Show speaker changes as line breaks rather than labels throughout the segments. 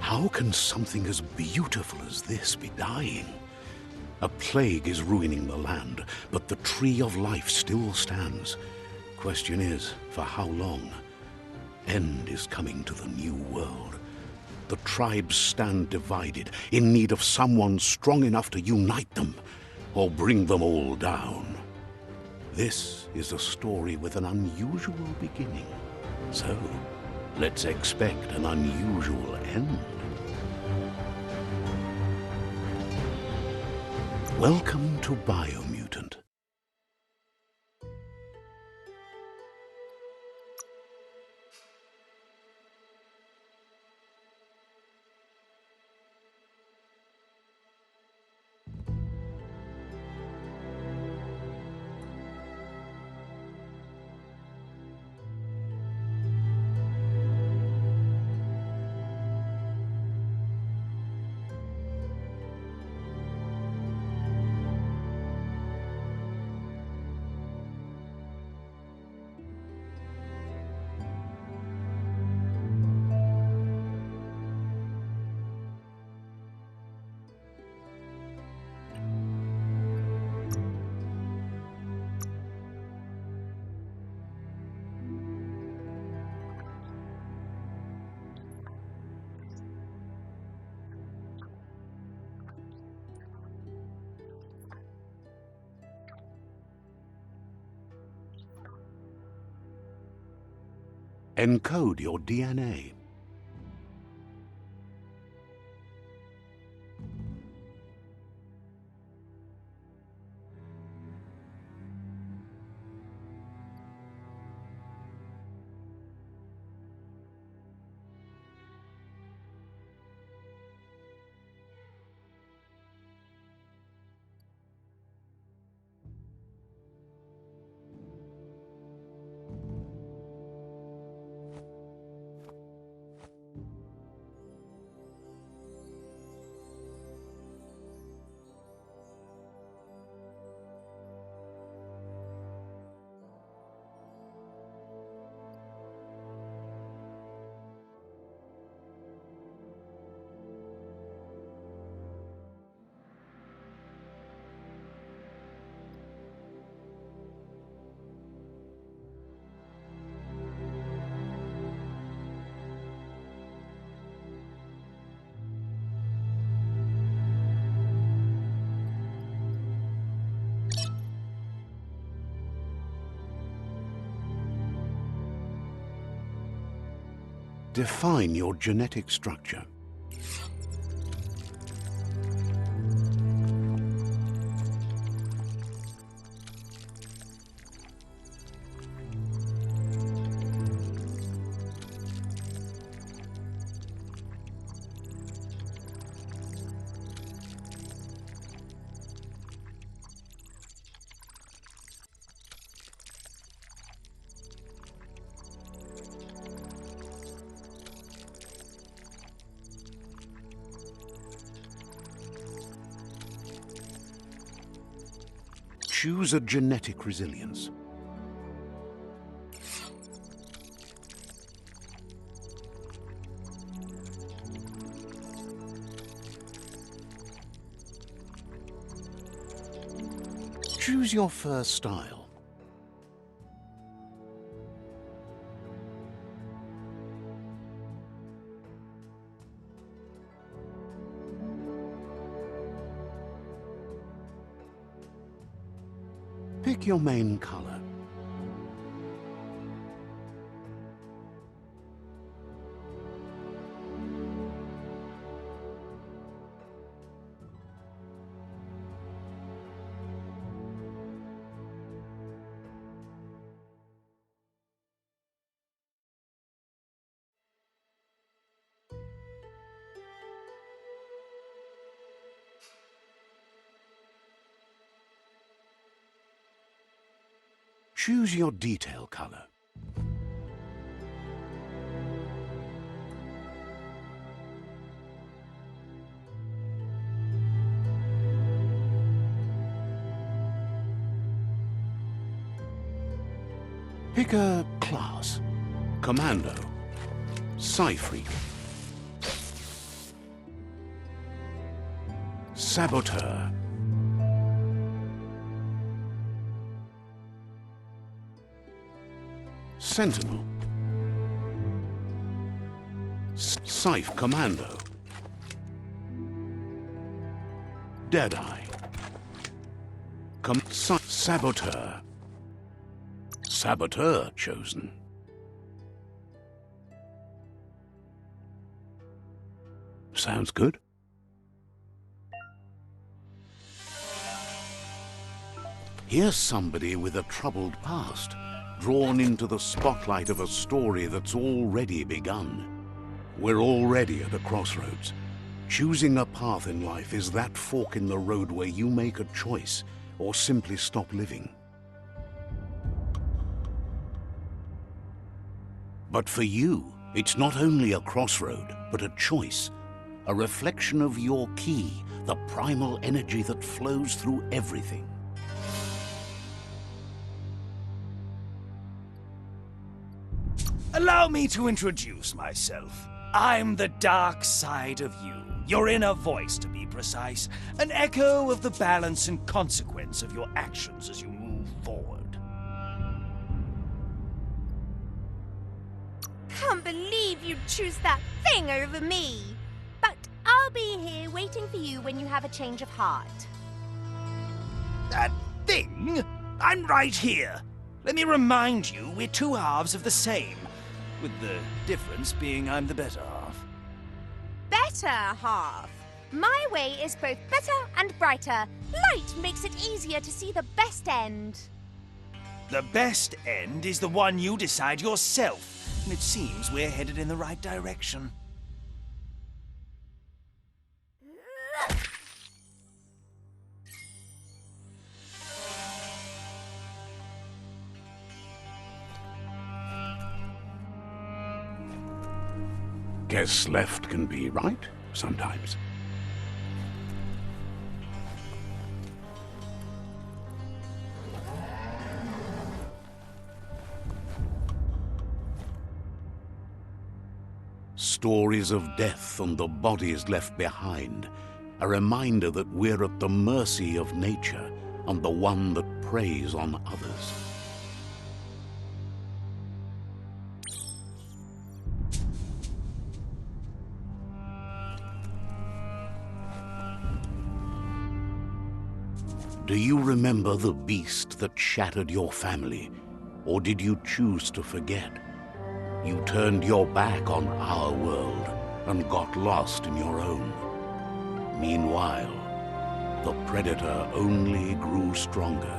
How can something as beautiful as this be dying? A plague is ruining the land, but the tree of life still stands. Question is, for how long? End is coming to the new world. The tribes stand divided, in need of someone strong enough to unite them, or bring them all down. This is a story with an unusual beginning. So, let's expect an unusual end. Welcome to Biomutant. Encode your DNA. Define your genetic structure. Choose a genetic resilience. Choose your first style. Pick your main color. Choose your detail color. Pick a class. Commando. Psy-Freak. Saboteur. Sentinel. Scythe Commando. Deadeye. Saboteur. Saboteur chosen. Sounds good. Here's somebody with a troubled past, drawn into the spotlight of a story that's already begun. We're already at a crossroads. Choosing a path in life is that fork in the road where you make a choice or simply stop living. But for you, it's not only a crossroad, but a choice. A reflection of your key, the primal energy that flows through everything.
Allow me to introduce myself. I'm the dark side of you. Your inner voice, to be precise. An echo of the balance and consequence of your actions as you move forward.
Can't believe you'd choose that thing over me. But I'll be here waiting for you when you have a change of heart.
That thing? I'm right here. Let me remind you, we're two halves of the same. With the difference being I'm the better half.
Better half. My way is both better and brighter. Light makes it easier to see the best end.
The best end is the one you decide yourself. And it seems we're headed in the right direction.
Guess left can be right, sometimes. Stories of death and the bodies left behind. A reminder that we're at the mercy of nature and the one that preys on others. Do you remember the beast that shattered your family? Or did you choose to forget? You turned your back on our world and got lost in your own. Meanwhile, the predator only grew stronger.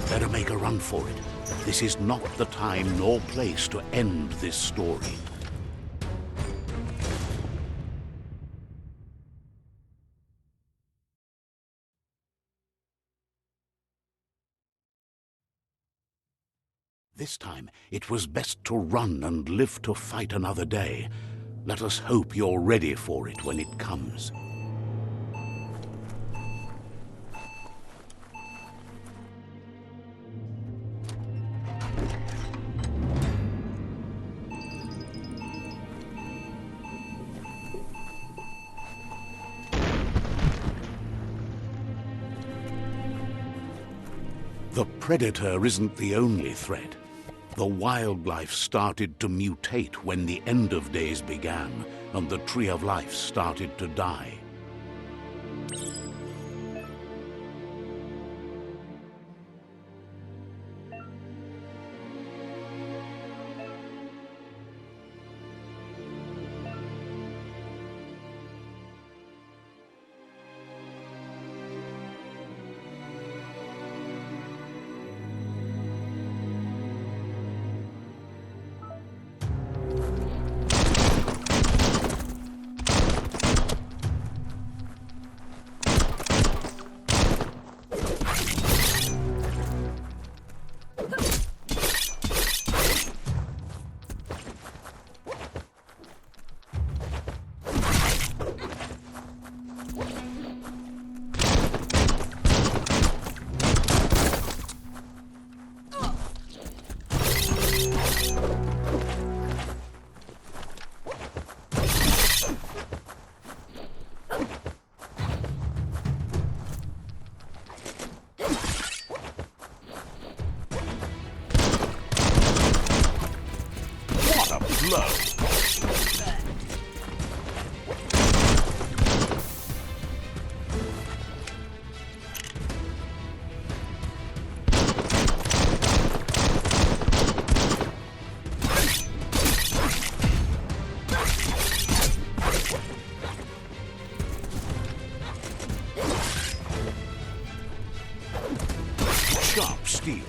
Better make a run for it. This is not the time nor place to end this story. This time, it was best to run and live to fight another day. Let us hope you're ready for it when it comes. The predator isn't the only threat. The wildlife started to mutate when the end of days began, and the Tree of Life started to die. Sharp steel.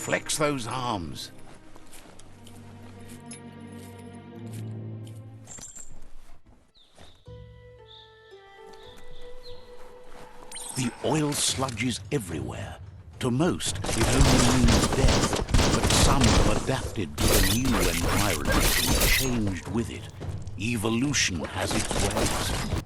Flex those arms. The oil sludges everywhere. To most, it only means death, but some have adapted to the new environment and changed with it. Evolution has its ways.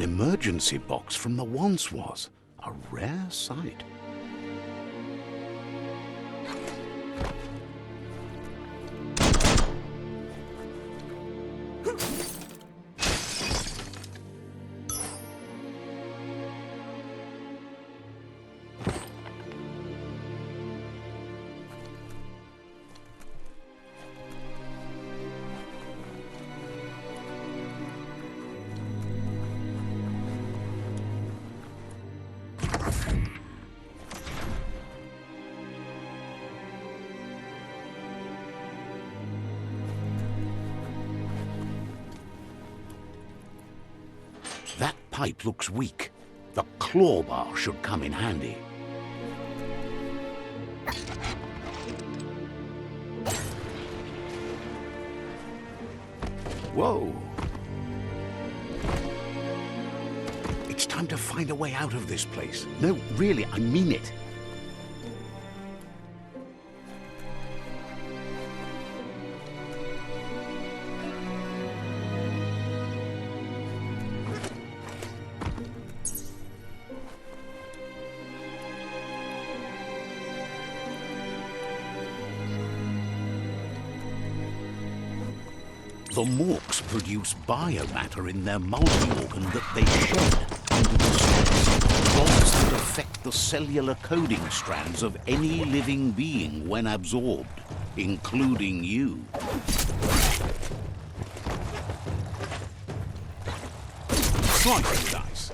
An emergency box from the once was. A rare sight. That pipe looks weak. The claw bar should come in handy. Whoa! It's time to find a way out of this place. No, really, I mean it. The Morks produce biomatter in their multi-organ that they shed under the surface. Rods that affect the cellular coding strands of any living being when absorbed, including you. Slice and dice.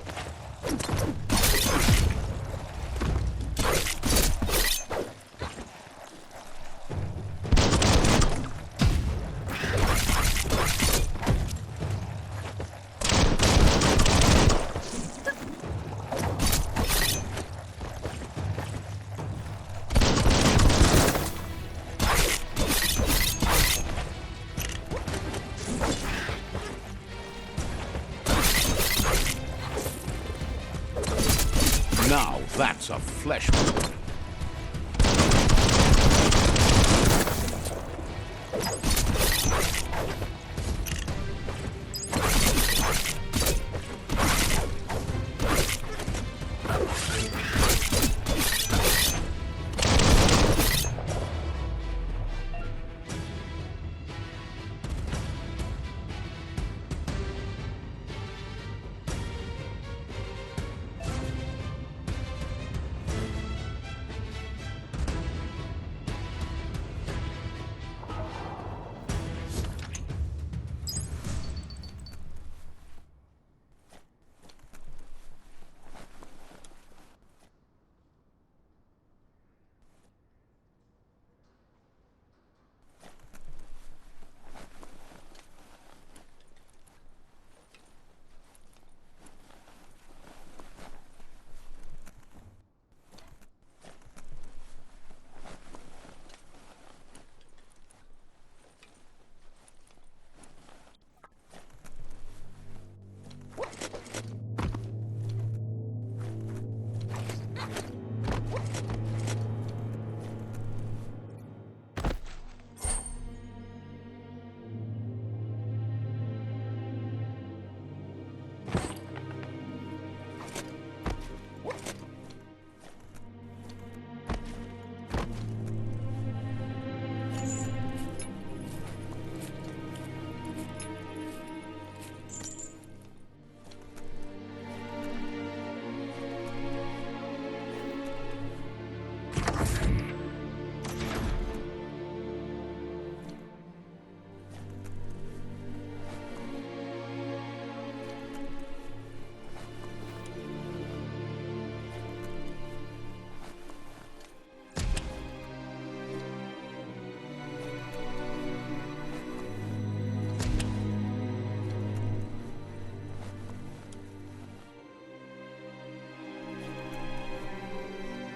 Now that's a flesh wound.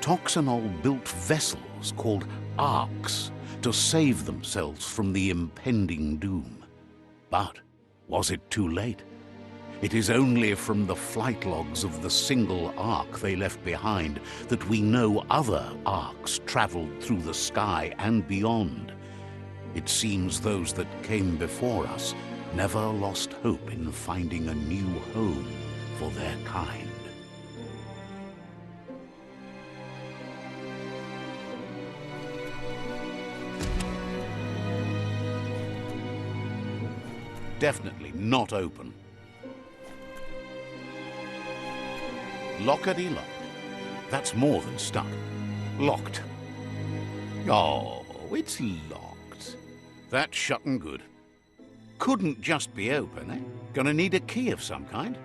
Toxanol built vessels called arks to save themselves from the impending doom. But was it too late? It is only from the flight logs of the single ark they left behind that we know other arks traveled through the sky and beyond. It seems those that came before us never lost hope in finding a new home for their kind. Definitely not open. Lockety locked. That's more than stuck. Locked. Oh, it's locked. That's shut and good. Couldn't just be open, eh? Gonna need a key of some kind.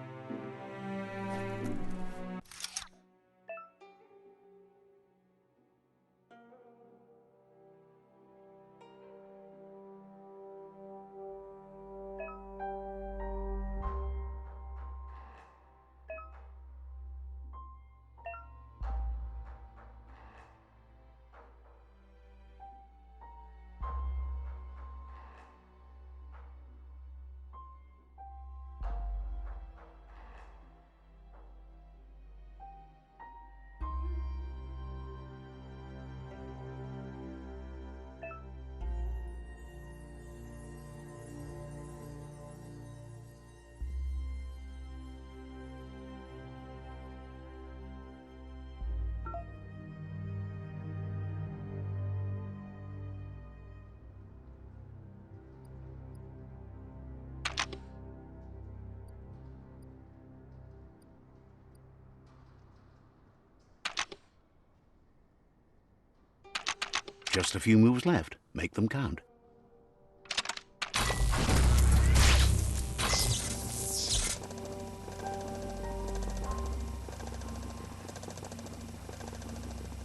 Just a few moves left. Make them count.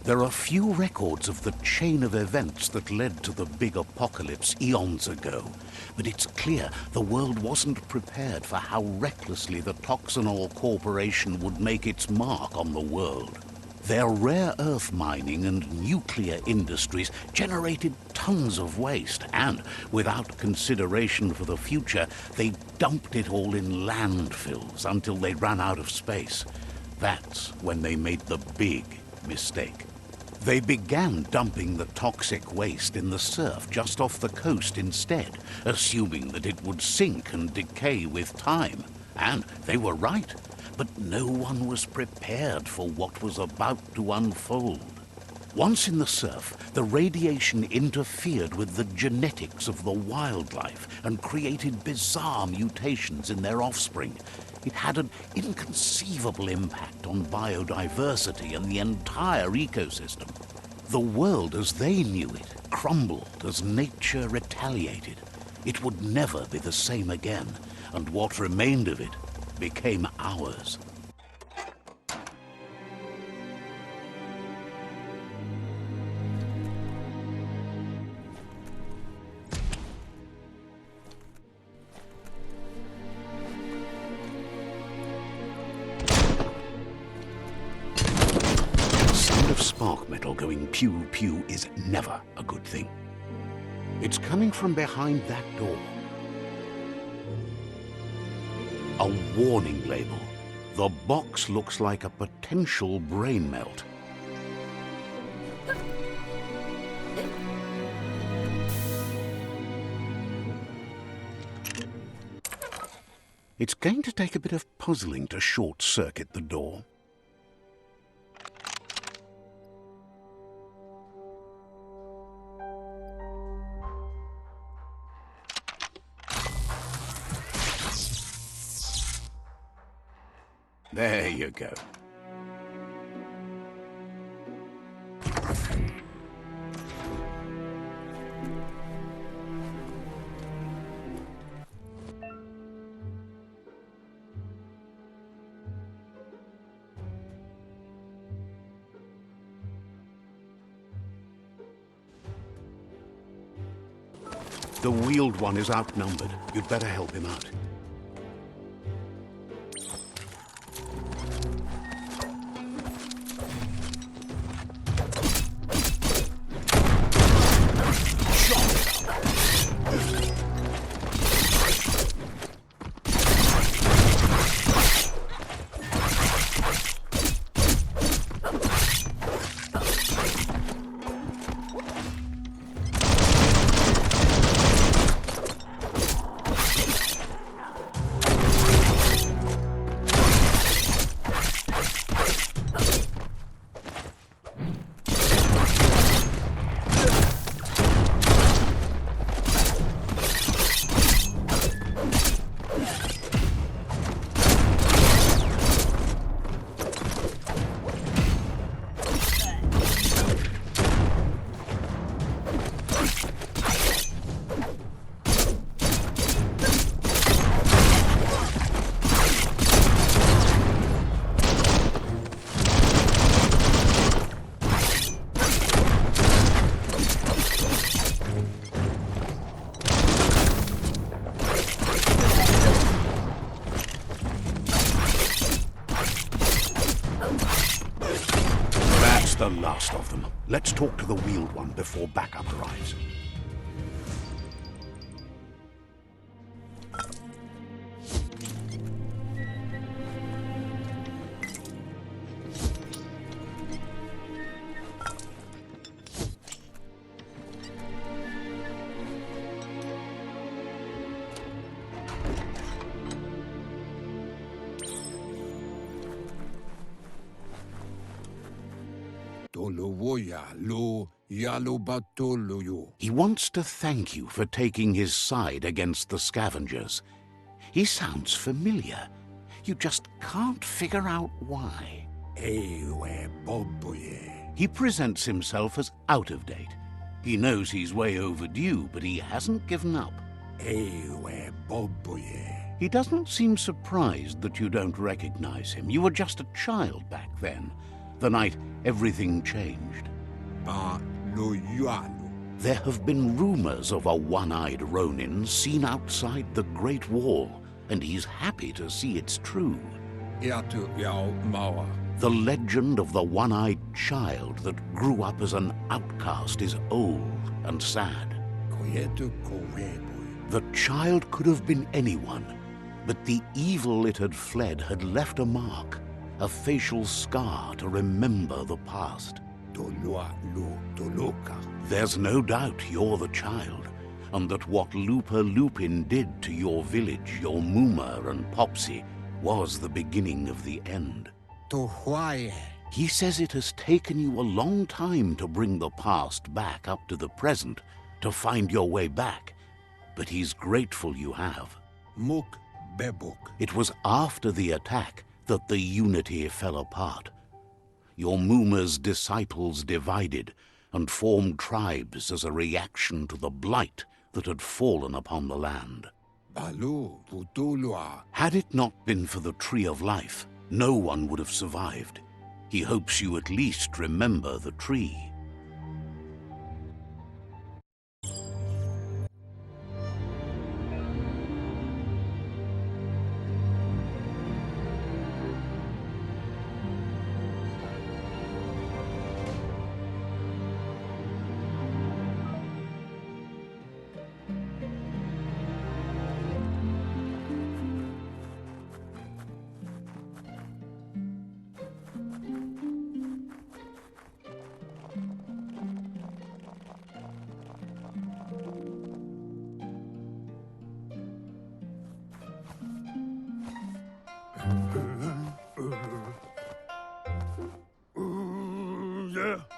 There are few records of the chain of events that led to the big apocalypse eons ago, but it's clear the world wasn't prepared for how recklessly the Toxanol Corporation would make its mark on the world. Their rare earth mining and nuclear industries generated tons of waste, and, without consideration for the future, they dumped it all in landfills until they ran out of space. That's when they made the big mistake. They began dumping the toxic waste in the surf just off the coast instead, assuming that it would sink and decay with time. And they were right. But no one was prepared for what was about to unfold. Once in the surf, the radiation interfered with the genetics of the wildlife and created bizarre mutations in their offspring. It had an inconceivable impact on biodiversity and the entire ecosystem. The world as they knew it crumbled as nature retaliated. It would never be the same again, and what remained of it became ours. The sound of spark metal going pew-pew is never a good thing. It's coming from behind that door. A warning label. The box looks like a potential brain melt. It's going to take a bit of puzzling to short-circuit the door. There you go. The wheeled one is outnumbered. You'd better help him out. That's the last of them. Let's talk to the wheeled one before backup arrives. He wants to thank you for taking his side against the scavengers. He sounds familiar. You just can't figure out why. He presents himself as out of date. He knows he's way overdue, but he hasn't given up. He doesn't seem surprised that you don't recognize him. You were just a child back then, the night everything changed. There have been rumors of a one-eyed Ronin seen outside the Great Wall, and he's happy to see it's true. The legend of the one-eyed child that grew up as an outcast is old and sad. The child could have been anyone, but the evil it had fled had left a mark, a facial scar to remember the past. There's no doubt you're the child, and that what Lupa Lupin did to your village, your Muma and Popsy, was the beginning of the end. He says it has taken you a long time to bring the past back up to the present, to find your way back, but he's grateful you have. It was after the attack that the unity fell apart. Your Muma's disciples divided and formed tribes as a reaction to the blight that had fallen upon the land. Had it not been for the Tree of Life, no one would have survived. He hopes you at least remember the tree.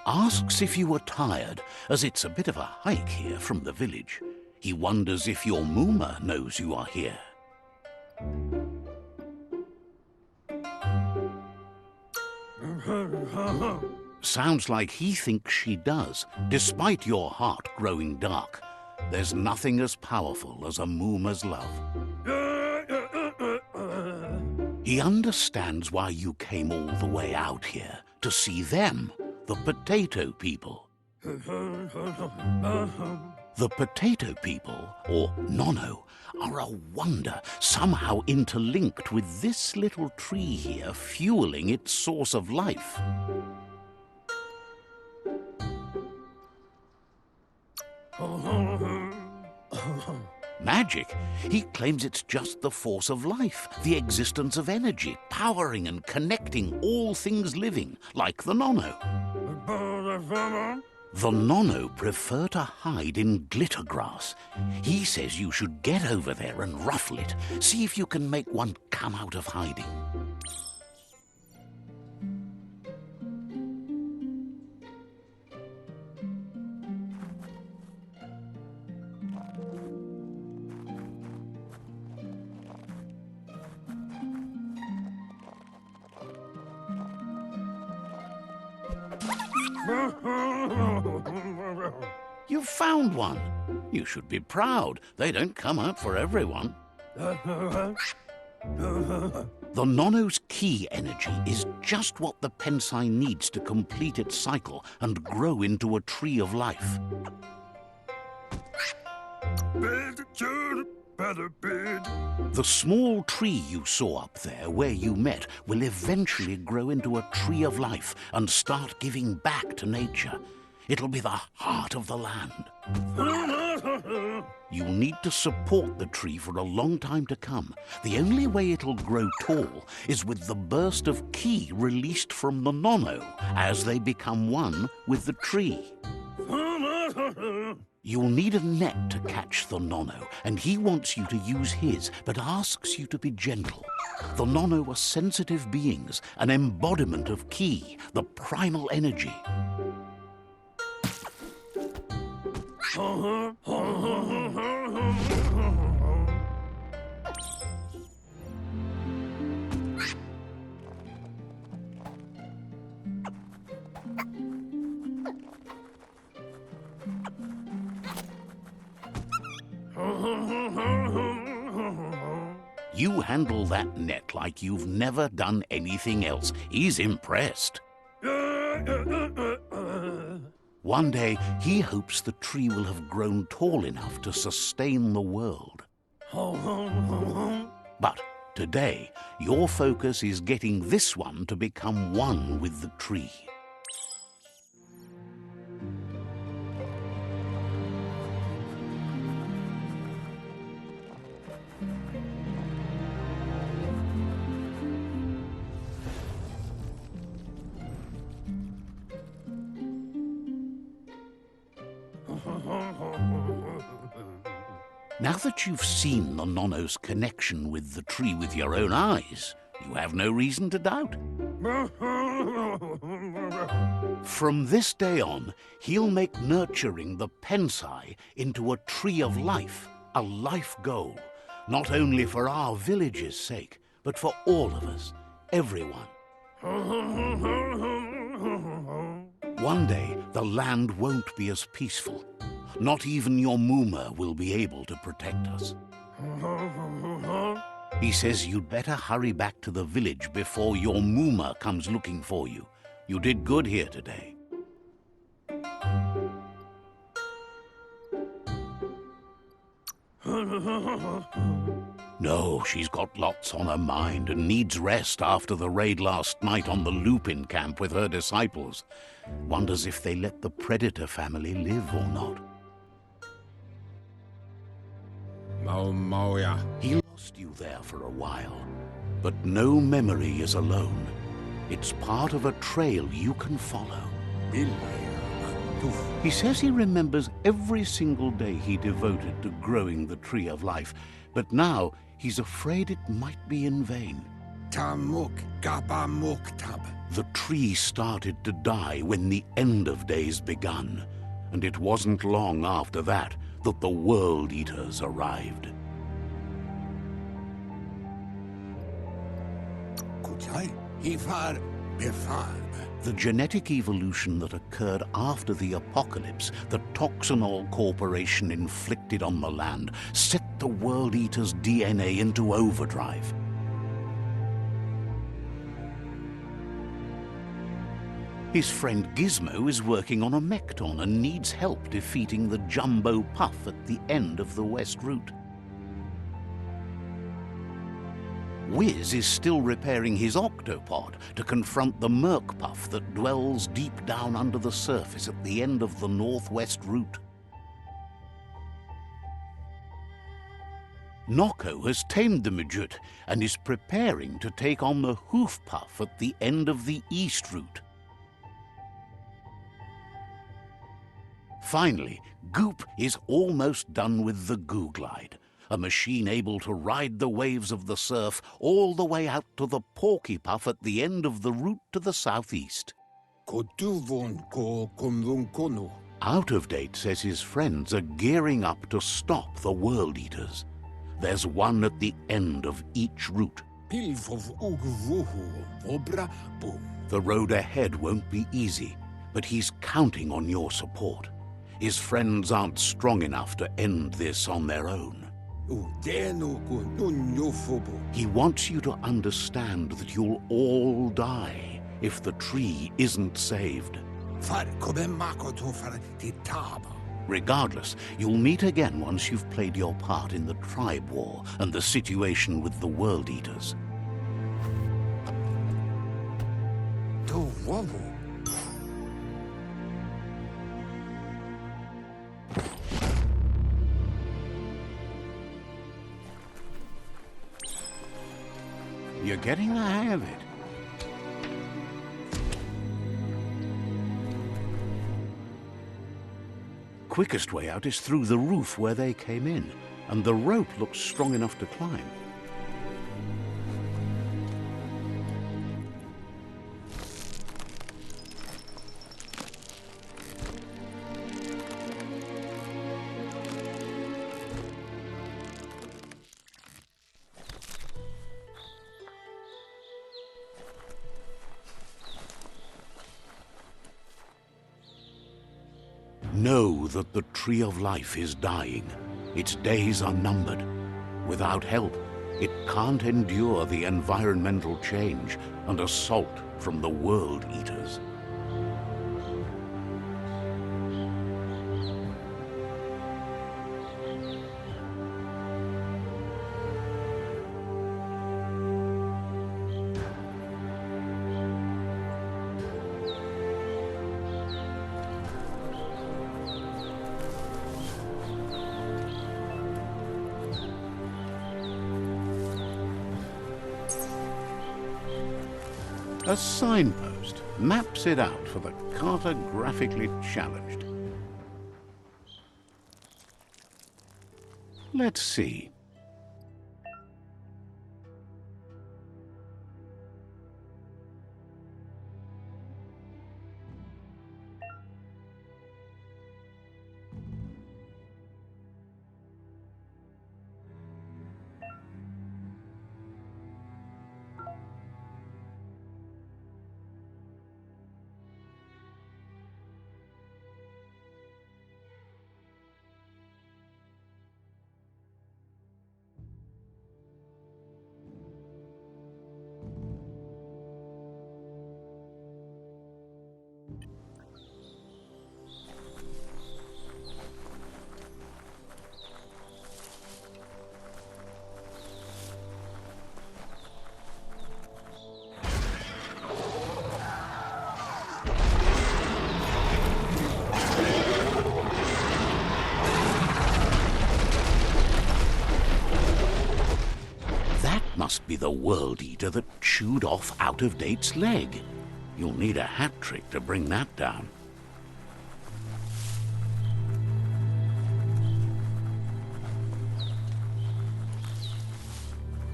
Asks if you are tired, as it's a bit of a hike here from the village. He wonders if your Muma knows you are here. Sounds like he thinks she does, despite your heart growing dark. There's nothing as powerful as a Muma's love. He understands why you came all the way out here, to see them, the potato people. The potato people, or Nono, are a wonder, somehow interlinked with this little tree here, fueling its source of life. Magic? He claims it's just the force of life, the existence of energy, powering and connecting all things living, like the Nono. The Nono prefer to hide in glitter grass. He says you should get over there and ruffle it. See if you can make one come out of hiding. You found one. You should be proud. They don't come out for everyone. The Nono's key energy is just what the Pensai needs to complete its cycle and grow into a tree of life.
better bid.
The small tree you saw up there where you met will eventually grow into a tree of life and start giving back to nature. It'll be the heart of the land. You'll need to support the tree for a long time to come. The only way it'll grow tall is with the burst of ki released from the nono as they become one with the tree. You'll need a net to catch the nono, and he wants you to use his, but asks you to be gentle. The nono are sensitive beings, an embodiment of ki, the primal energy. You handle that net like you've never done anything else. He's impressed. One day, he hopes the tree will have grown tall enough to sustain the world. But today, your focus is getting this one to become one with the tree. Now that you've seen the nono's connection with the tree with your own eyes, you have no reason to doubt. From this day on, he'll make nurturing the pensai into a tree of life, a life goal, not only for our village's sake, but for all of us, everyone. One day, the land won't be as peaceful. Not even your Muma will be able to protect us. He says you'd better hurry back to the village before your Muma comes looking for you. You did good here today. No, she's got lots on her mind and needs rest after the raid last night on the Lupin camp with her disciples. Wonders if they let the Predator family live or not. He lost you there for a while, but no memory is alone. It's part of a trail you can follow. He says he remembers every single day he devoted to growing the Tree of Life, but now he's afraid it might be in vain. The tree started to die when the end of days begun, and it wasn't long after that that the World Eaters arrived. The genetic evolution that occurred after the apocalypse the Toxinol Corporation inflicted on the land set the World Eater's DNA into overdrive. His friend Gizmo is working on a Mekton and needs help defeating the Jumbo Puff at the end of the West Route. Wiz is still repairing his octopod to confront the Merc Puff that dwells deep down under the surface at the end of the Northwest Route. Noko has tamed the Midget and is preparing to take on the Hoof Puff at the end of the East Route. Finally, Goop is almost done with the Goo Glide, a machine able to ride the waves of the surf all the way out to the Porky Puff at the end of the route to the southeast. Out of Date says his friends are gearing up to stop the World Eaters. There's one at the end of each route. The road ahead won't be easy, but he's counting on your support. His friends aren't strong enough to end this on their own. He wants you to understand that you'll all die if the tree isn't saved. Regardless, you'll meet again once you've played your part in the tribe war and the situation with the World Eaters.
To wobble.
You're getting the hang of it. Quickest way out is through the roof where they came in, and the rope looks strong enough to climb. Know that the Tree of Life is dying. Its days are numbered. Without help, it can't endure the environmental change and assault from the World Eaters. A signpost maps it out for the cartographically challenged. Let's see. Must be the World Eater that chewed off Out-of-Date's leg. You'll need a hat trick to bring that down.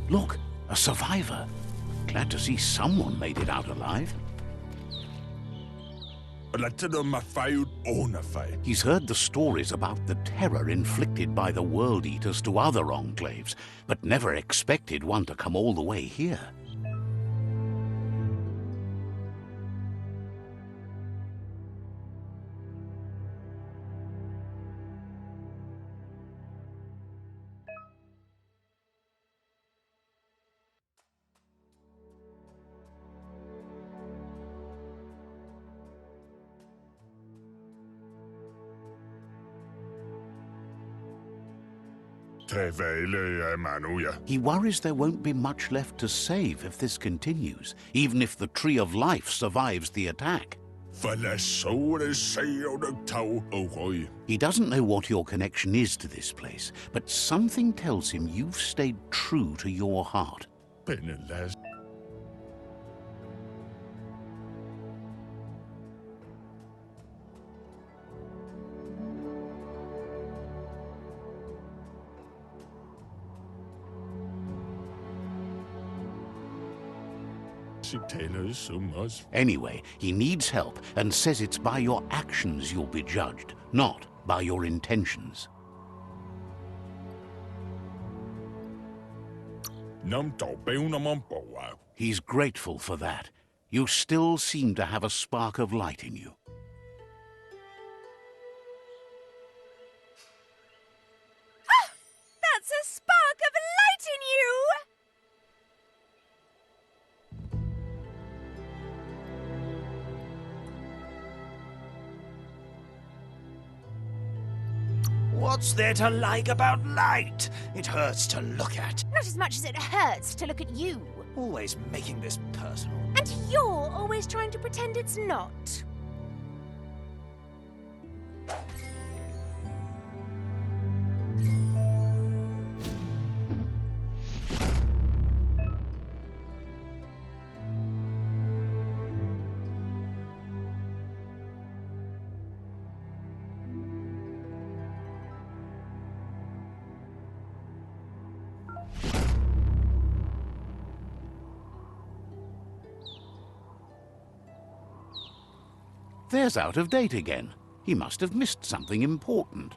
Look, a survivor. Glad to see someone made it out alive. He's heard the stories about the terror inflicted by the World Eaters to other enclaves, but never expected one to come all the way here. He worries there won't be much left to save if this continues, even if the Tree of Life survives the attack. He doesn't know what your connection is to this place, but something tells him you've stayed true to your heart. Anyway, he needs help and says it's by your actions you'll be judged, not by your intentions. He's grateful for that. You still seem to have a spark of light in you.
Ah! That's a spark of light in you!
What's there to like about light? It hurts to look at.
Not as much as it hurts to look at you.
Always making this personal.
And you're always trying to pretend it's not.
There's Out of Date again. He must have missed something important.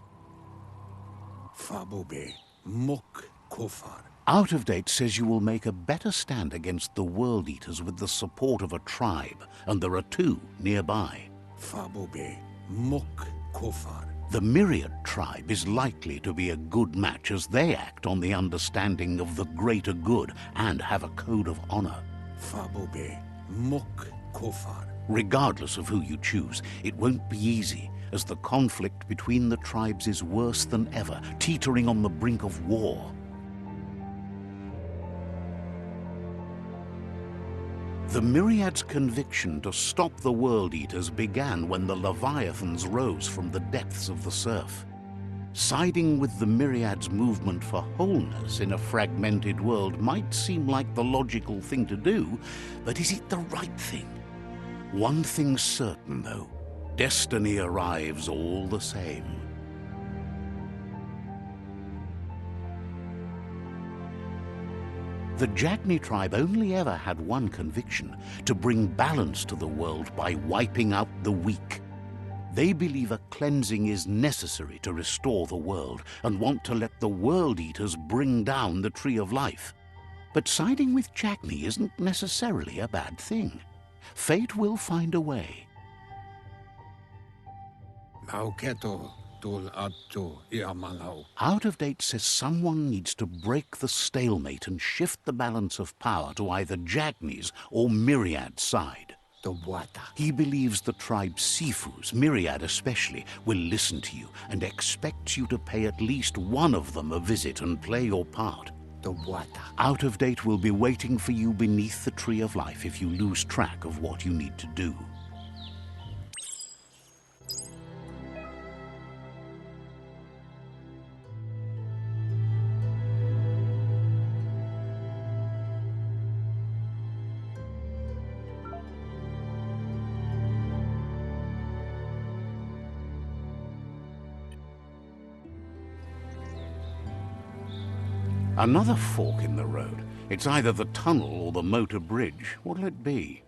Fabobe, Mok Kofar.
Out of Date says you will make a better stand against the World Eaters with the support of a tribe, and there are 2 nearby.
Fabobe, Mok Kofar.
The Myriad tribe is likely to be a good match as they act on the understanding of the greater good and have a code of honor.
Fabobe, Mok Kofar.
Regardless of who you choose, it won't be easy, as the conflict between the tribes is worse than ever, teetering on the brink of war. The Myriad's conviction to stop the World Eaters began when the Leviathans rose from the depths of the surf. Siding with the Myriad's movement for wholeness in a fragmented world might seem like the logical thing to do, but is it the right thing? One thing's certain, though. Destiny arrives all the same. The Jagni tribe only ever had one conviction: to bring balance to the world by wiping out the weak. They believe a cleansing is necessary to restore the world and want to let the World Eaters bring down the Tree of Life. But siding with Jagni isn't necessarily a bad thing. Fate will find a way.
Nauketo, Dul Atto, Iamanau.
Out of Date says someone needs to break the stalemate and shift the balance of power to either Jagni's or Myriad's side.
The Wata.
He believes the tribe's Sifus, Myriad especially, will listen to you and expects you to pay at least one of them a visit and play your part.
The Wata.
Out of Date will be waiting for you beneath the Tree of Life if you lose track of what you need to do. Another fork in the road. It's either the tunnel or the motor bridge. What'll it be?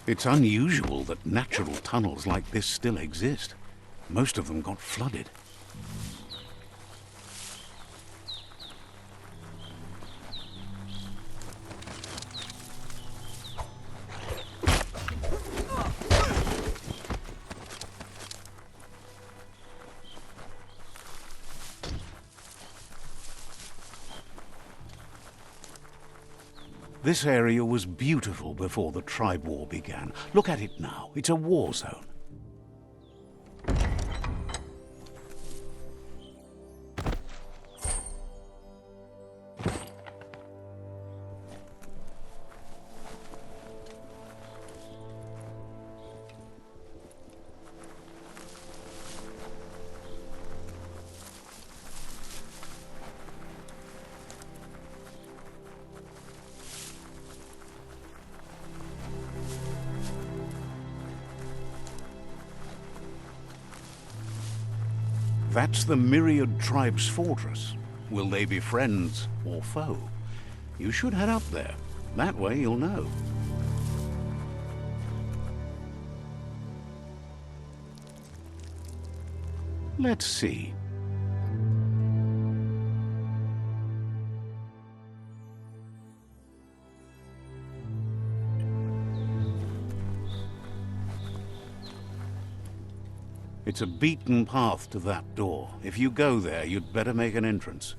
It's unusual that natural tunnels like this still exist. Most of them got flooded. This area was beautiful before the tribe war began. Look at it now. It's a war zone. That's the Myriad tribe's fortress. Will they be friends or foe? You should head up there. That way you'll know. Let's see. It's a beaten path to that door. If you go there, you'd better make an entrance.